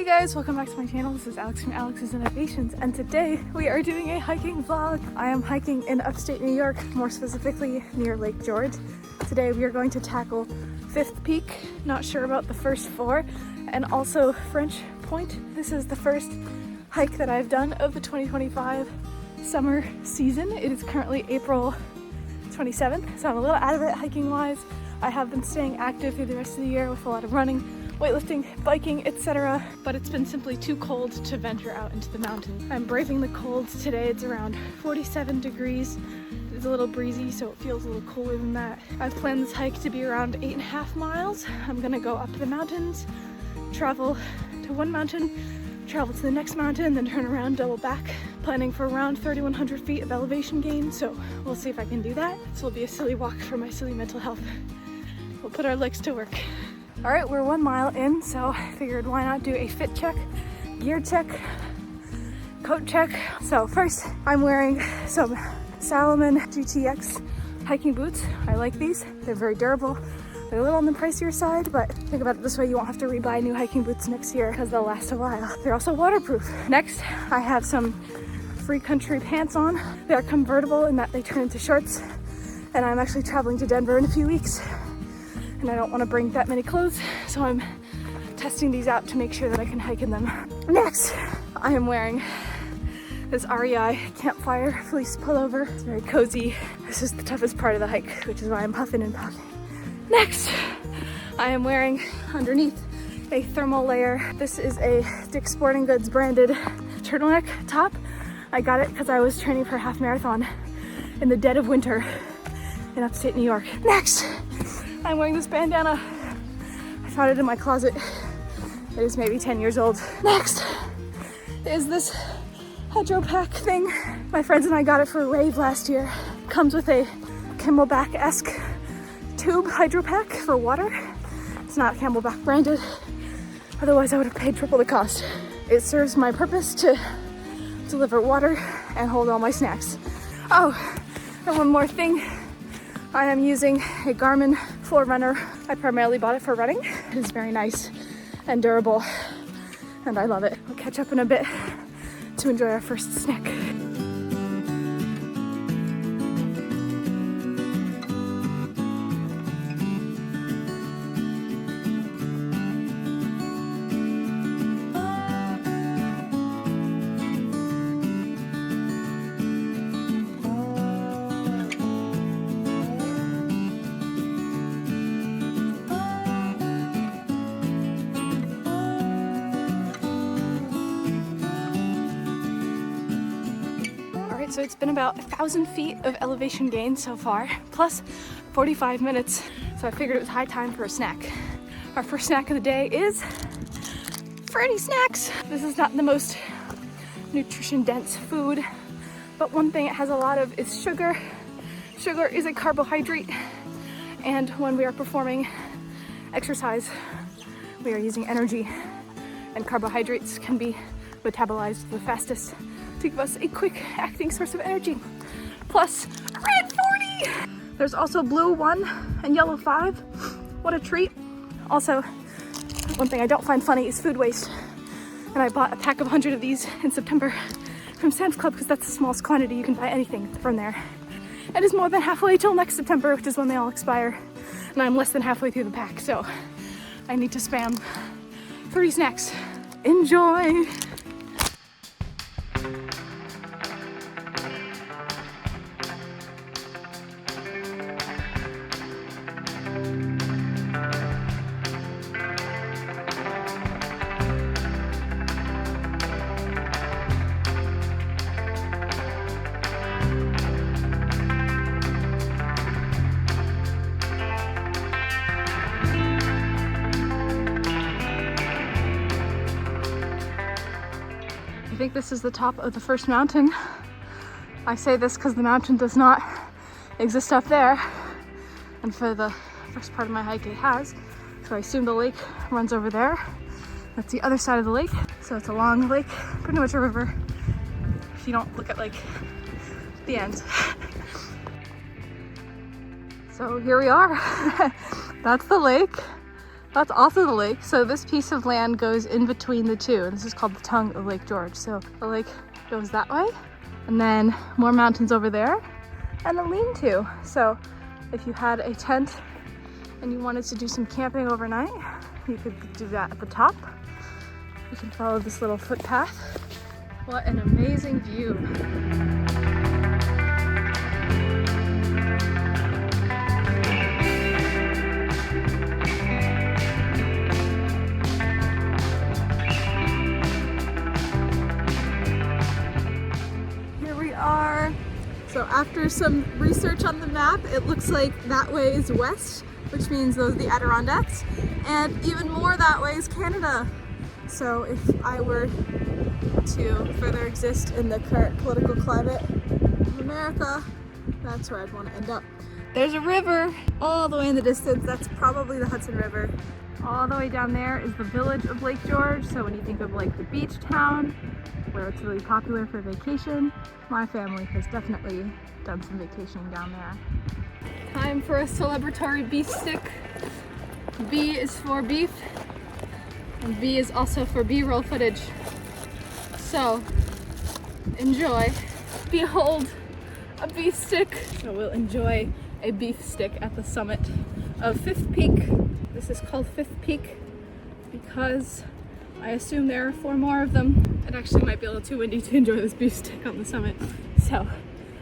guys, welcome back to my channel. This is Alex from Alex's Innovations, and today we are doing a hiking vlog. I am hiking in upstate New York, more specifically near Lake George. Today we are going to tackle 5th Peak, not sure about the first 4, and also French Point. This is the first hike that I've done of the 2025 summer season. It is currently April 27th, so I'm a little out of it hiking wise. I have been staying active through the rest of the year with a lot of running, weightlifting, biking, etc. But it's been simply too cold to venture out into the mountains. I'm braving the cold today. It's around 47 degrees. It's a little breezy, so it feels a little cooler than that. I've planned this hike to be around 8.5 miles. I'm gonna go up the mountains, travel to one mountain, travel to the next mountain, then turn around, double back. Planning for around 3,100 feet of elevation gain, so we'll see if I can do that. This will be a silly walk for my silly mental health. We'll put our legs to work. All right, we're 1 mile in, so I figured why not do a fit check, gear check, coat check. So first, I'm wearing some Salomon GTX hiking boots. I like these. They're very durable. They're a little on the pricier side, but think about it this way, you won't have to rebuy new hiking boots next year because they'll last a while. They're also waterproof. Next, I have some free country pants on. They're convertible in that they turn into shorts, and I'm actually traveling to Denver in a few weeks. And I don't want to bring that many clothes, so I'm testing these out to make sure that I can hike in them. Next, I am wearing this REI campfire fleece pullover. It's very cozy. This is the toughest part of the hike, which is why I'm huffing and puffing. Next, I am wearing underneath a thermal layer. This is a Dick's Sporting Goods branded turtleneck top. I got it because I was training for a half marathon in the dead of winter in upstate New York. Next, I'm wearing this bandana. I found it in my closet. It is maybe 10 years old. Next is this hydro pack thing. My friends and I got it for a rave last year. Comes with a Camelback-esque tube hydro pack for water. It's not Camelback branded. Otherwise I would have paid triple the cost. It serves my purpose to deliver water and hold all my snacks. Oh, and one more thing. I am using a Garmin Forerunner. I primarily bought it for running. It is very nice and durable, and I love it. We'll catch up in a bit to enjoy our first snack. So it's been about 1,000 feet of elevation gain so far, plus 45 minutes. So I figured it was high time for a snack. Our first snack of the day is Freddy Snacks. This is not the most nutrition dense food, but one thing it has a lot of is sugar. Sugar is a carbohydrate, and when we are performing exercise, we are using energy, and carbohydrates can be metabolized the fastest to give us a quick acting source of energy. Plus, red 40! There's also blue 1 and yellow 5. What a treat. Also, one thing I don't find funny is food waste. And I bought a pack of 100 of these in September from Sam's Club because that's the smallest quantity. You can buy anything from there. It is more than halfway till next September, which is when they all expire. And I'm less than halfway through the pack, so I need to spam 30 snacks. Enjoy! I think this is the top of the first mountain. I say this because the mountain does not exist up there, and for the first part of my hike it has. So I assume the lake runs over there. That's the other side of the lake. So it's a long lake, pretty much a river if you don't look at like the end. So here we are. That's the lake. That's also the lake. So this piece of land goes in between the two. And this is called the tongue of Lake George. So the lake goes that way, and then more mountains over there, and a lean-to. So if you had a tent and you wanted to do some camping overnight, you could do that at the top. You can follow this little footpath. What an amazing view. Here we are. So after some research on the map, it looks like that way is west, which means those are the Adirondacks, and even more that way is Canada. So if I were to further exist in the current political climate of America, that's where I'd want to end up. There's a river all the way in the distance. That's probably the Hudson River. All the way down there is the village of Lake George. So when you think of like the beach town, where it's really popular for vacation, my family has definitely done some vacationing down there. Time for a celebratory beef stick. B is for beef, and B is also for B-roll footage. So enjoy. Behold a beef stick. So we'll enjoy a beef stick at the summit of Fifth Peak. This is called Fifth Peak because I assume there are 4 more of them. It actually might be a little too windy to enjoy this beef stick on the summit, so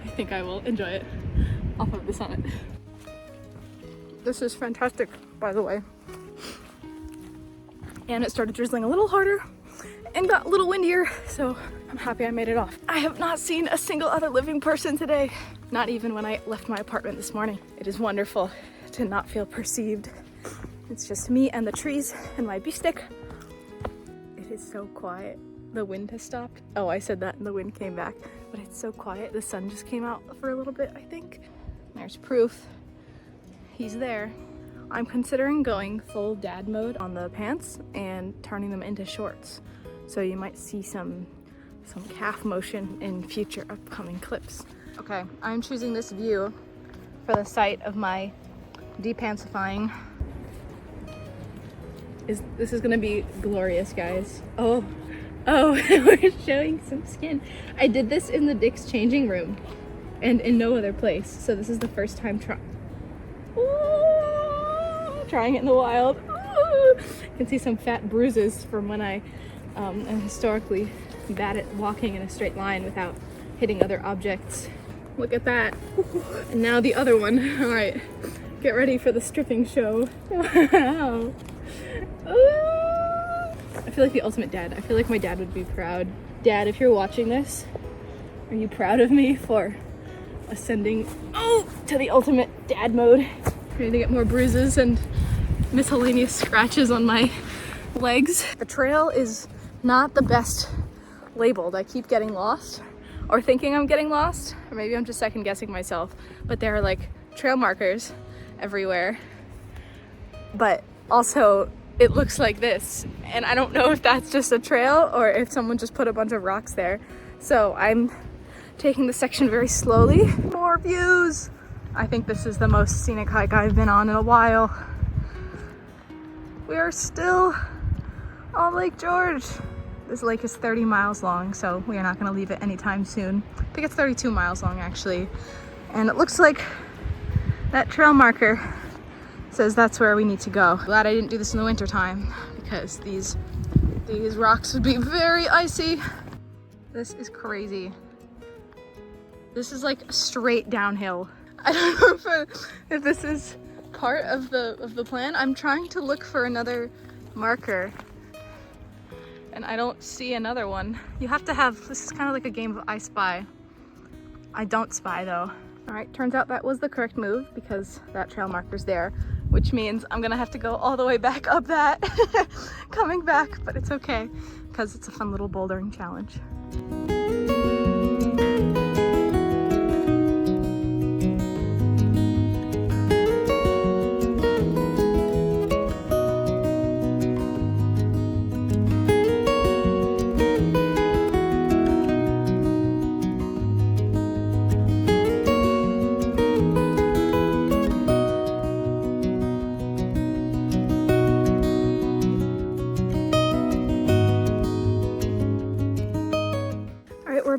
I think I will enjoy it off of the summit. This is fantastic, by the way. And it started drizzling a little harder and got a little windier, so I'm happy I made it off. I have not seen a single other living person today, not even when I left my apartment this morning. It is wonderful to not feel perceived. It's just me and the trees and my beef stick. It is so quiet. The wind has stopped. Oh, I said that and the wind came back, but it's so quiet. The sun just came out for a little bit, I think. There's proof. He's there. I'm considering going full dad mode on the pants and turning them into shorts. So you might see some calf motion in future upcoming clips. Okay, I'm choosing this view for the site of my depantsifying. This is gonna be glorious, guys. Oh, we're showing some skin. I did this in the Dick's changing room and in no other place. So this is the first time trying it in the wild. Ooh. You can see some fat bruises from when I am historically bad at walking in a straight line without hitting other objects. Look at that. And now the other one. All right, get ready for the stripping show. Wow. I feel like the ultimate dad. I feel like my dad would be proud. Dad, if you're watching this, are you proud of me for ascending to the ultimate dad mode? Ready to get more bruises and miscellaneous scratches on my legs. The trail is not the best labeled. I keep getting lost or thinking I'm getting lost, or maybe I'm just second guessing myself, but there are like trail markers everywhere. But also it looks like this, and I don't know if that's just a trail or if someone just put a bunch of rocks there. So I'm taking the section very slowly. More views. I think this is the most scenic hike I've been on in a while. We are still on Lake George. This lake is 30 miles long, so we are not gonna leave it anytime soon. I think it's 32 miles long actually. And it looks like that trail marker says that's where we need to go. Glad I didn't do this in the winter time because these rocks would be very icy. This is crazy. This is like straight downhill. I don't know if this is part of the plan. I'm trying to look for another marker and I don't see another one. You have to have, this is kind of like a game of I Spy. I don't spy though. All right, turns out that was the correct move because that trail marker's there, which means I'm gonna have to go all the way back up that, coming back, but it's okay because it's a fun little bouldering challenge.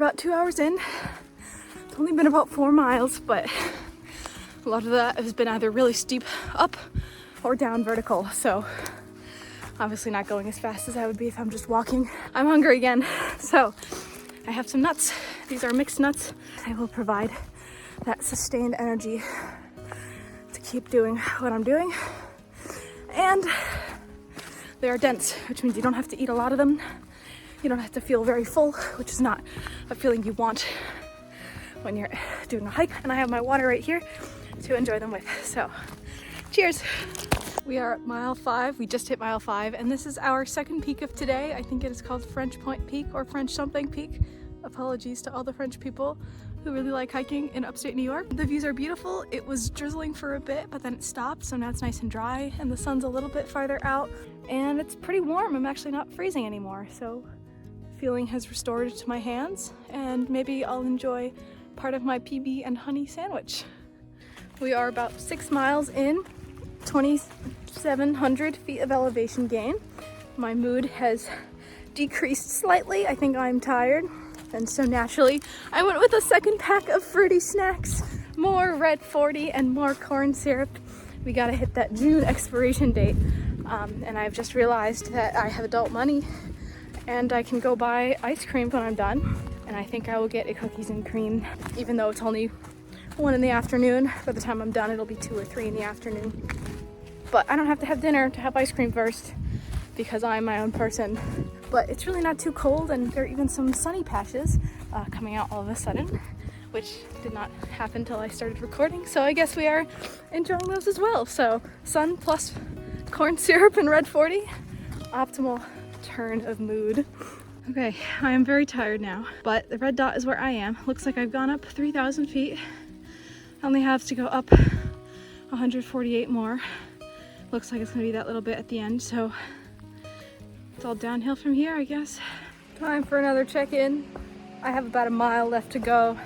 about 2 hours in. It's only been about 4 miles, but a lot of that has been either really steep up or down vertical. So obviously not going as fast as I would be if I'm just walking. I'm hungry again, so I have some nuts. These are mixed nuts. They will provide that sustained energy to keep doing what I'm doing. And they are dense, which means you don't have to eat a lot of them. You don't have to feel very full, which is not a feeling you want when you're doing a hike. And I have my water right here to enjoy them with. So, cheers. We are at mile 5. We just hit mile 5, and this is our second peak of today. I think it is called French Point Peak or French something peak. Apologies to all the French people who really like hiking in upstate New York. The views are beautiful. It was drizzling for a bit, but then it stopped, so now it's nice and dry, and the sun's a little bit farther out, and it's pretty warm. I'm actually not freezing anymore, so feeling has restored to my hands, and maybe I'll enjoy part of my PB and honey sandwich. We are about 6 miles in, 2,700 feet of elevation gain. My mood has decreased slightly. I think I'm tired. And so naturally, I went with a second pack of fruity snacks, more Red 40 and more corn syrup. We gotta hit that June expiration date. And I've just realized that I have adult money and I can go buy ice cream when I'm done. And I think I will get a cookies and cream, even though it's only 1 in the afternoon. By the time I'm done, it'll be 2 or 3 in the afternoon. But I don't have to have dinner to have ice cream first because I'm my own person. But it's really not too cold, and there are even some sunny patches coming out all of a sudden, which did not happen until I started recording. So I guess we are enjoying those as well. So sun plus corn syrup and Red 40, optimal turn of mood. Okay, I am very tired now, but the red dot is where I am. Looks like I've gone up 3,000 feet. I only have to go up 148 more. Looks like it's gonna be that little bit at the end, so it's all downhill from here, I guess. Time for another check-in. I have about a mile left to go,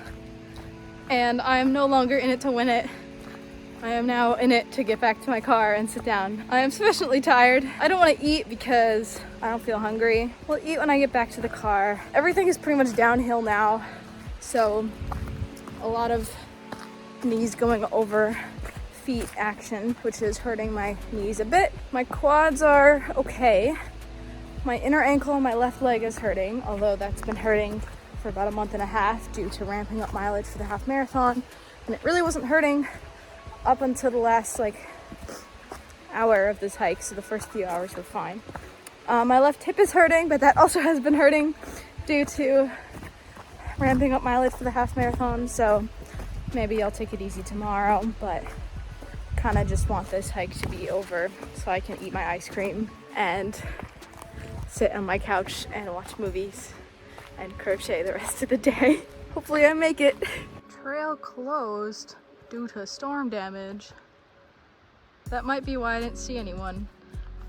and I am no longer in it to win it. I am now in it to get back to my car and sit down. I am sufficiently tired. I don't want to eat because I don't feel hungry. We'll eat when I get back to the car. Everything is pretty much downhill now, so a lot of knees going over feet action, which is hurting my knees a bit. My quads are okay. My inner ankle on my left leg is hurting, although that's been hurting for about a month and a half due to ramping up mileage for the half marathon. And it really wasn't hurting up until the last hour of this hike, so the first few hours were fine. My left hip is hurting, but that also has been hurting due to ramping up mileage for the half marathon, so maybe I'll take it easy tomorrow, but kind of just want this hike to be over so I can eat my ice cream and sit on my couch and watch movies and crochet the rest of the day. Hopefully I make it. Trail closed due to storm damage. That might be why I didn't see anyone,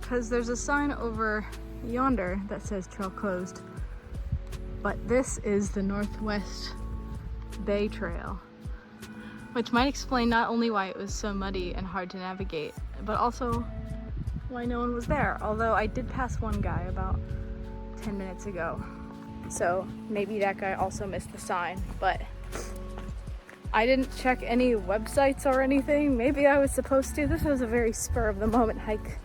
because there's a sign over yonder that says trail closed, but this is the Northwest Bay Trail, which might explain not only why it was so muddy and hard to navigate, but also why no one was there. Although I did pass one guy about 10 minutes ago, so maybe that guy also missed the sign, but I didn't check any websites or anything. Maybe I was supposed to. This was a very spur of the moment hike.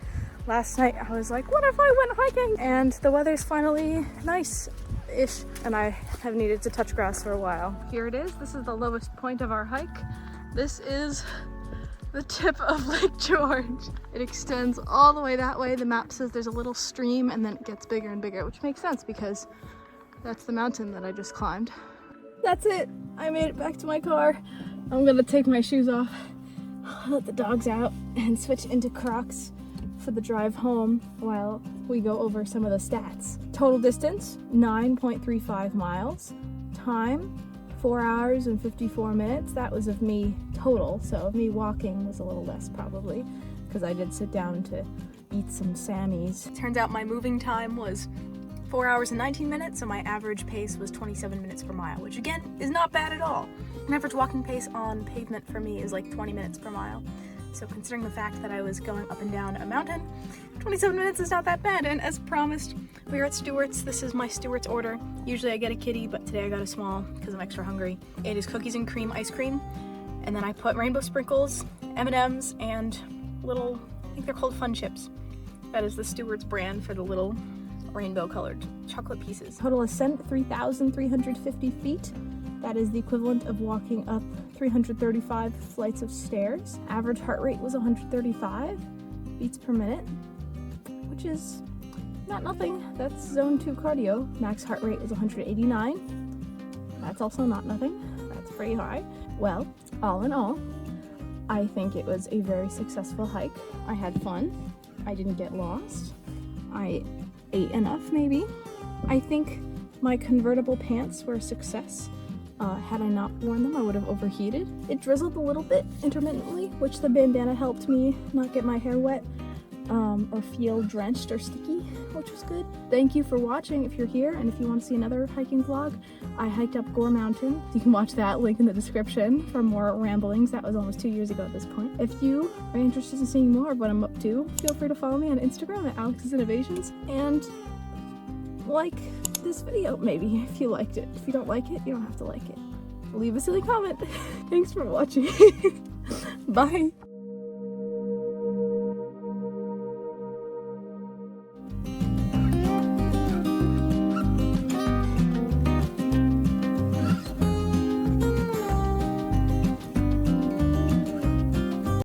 Last night I was like, what if I went hiking? And the weather's finally nice-ish, and I have needed to touch grass for a while. Here it is. This is the lowest point of our hike. This is the tip of Lake George. It extends all the way that way. The map says there's a little stream and then it gets bigger and bigger, which makes sense because that's the mountain that I just climbed. That's it. I made it back to my car. I'm gonna take my shoes off, let the dogs out, and switch into Crocs for the drive home while we go over some of the stats. Total distance, 9.35 miles. Time, 4 hours and 54 minutes. That was of me total, so of me walking was a little less probably, because I did sit down to eat some Sammys. Turns out my moving time was 4 hours and 19 minutes, so my average pace was 27 minutes per mile, which again is not bad at all. An average walking pace on pavement for me is like 20 minutes per mile. So considering the fact that I was going up and down a mountain, 27 minutes is not that bad. And as promised, we are at Stewart's. This is my Stewart's order. Usually I get a kitty, but today I got a small because I'm extra hungry. It is cookies and cream ice cream. And then I put rainbow sprinkles, M&Ms, and little, I think they're called Fun Chips. That is the Stewart's brand for the little rainbow colored chocolate pieces. Total ascent 3,350 feet. That is the equivalent of walking up 335 flights of stairs. Average heart rate was 135 beats per minute, which is not nothing. That's zone 2 cardio. Max heart rate is 189. That's also not nothing. That's pretty high. Well, all in all, I think it was a very successful hike. I had fun. I didn't get lost. I ate enough, maybe. I think my convertible pants were a success. Had I not worn them, I would have overheated. It drizzled a little bit intermittently, which the bandana helped me not get my hair wet or feel drenched or sticky, which was good. Thank you for watching if you're here, and if you want to see another hiking vlog, I hiked up Gore Mountain. You can watch that, link in the description for more ramblings. That was almost 2 years ago at this point. If you are interested in seeing more of what I'm up to, feel free to follow me on Instagram at Alex's Innovations, and like this video maybe if you liked it. If you don't like it, you don't have to like it. Leave a silly comment. Thanks for watching. Bye.